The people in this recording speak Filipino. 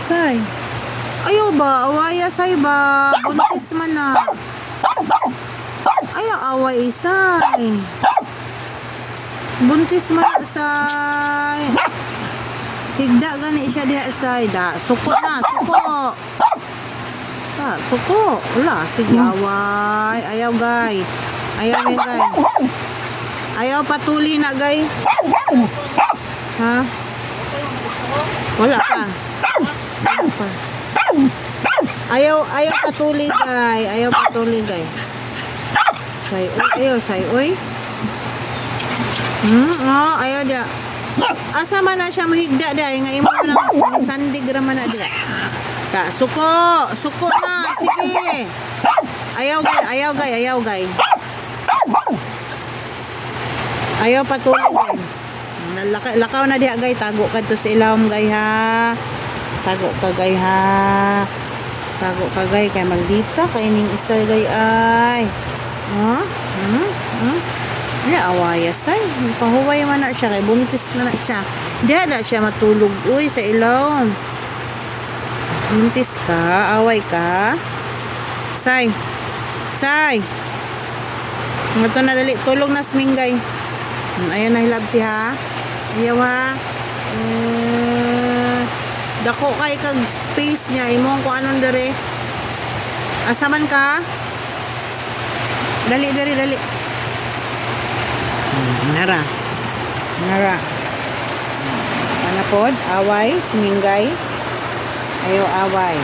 Say. Ayaw ba? Awaya say ba? Buntis man na. Ayaw away isay. Buntis man na say. Higda gani siya diha say. Da, suko na, suko. Da, suko. Wala, sige away. Ayaw gay. Ayaw ni gay. Ayaw patuli na gay. Ha? Wala pa. Wala pa. Ayaw patuli gay. Ayaw patuli gay. Say oy, ayaw say oy. Oh, ayaw dia. Asa man na siya mahigda day nga imo nang sandig ra man na dia. Ka, suko, suko na, sige. Ayaw gay, ayaw gay, ayaw gay. Ayaw patuli gay. Lakaw na diha gay, tago ka to sa ilawom gay ha. Tago ka gay ha. Tago ka gay kay maldita kay ning isa gay ay. Ha? Ya awaya say. Pahuway man na siya kay buntis man na siya. Diha na siya matulog uy sa ilawom. Buntis ka, away ka. Say. Say. Ngato na dali tulog na smingay. Ayan na hilabti ha. Ayaw ha. Dako kay kag space niya imong kung anong dere. Asaman ka? Dali. Nara. Manapod, away, sumingay. Ayaw away.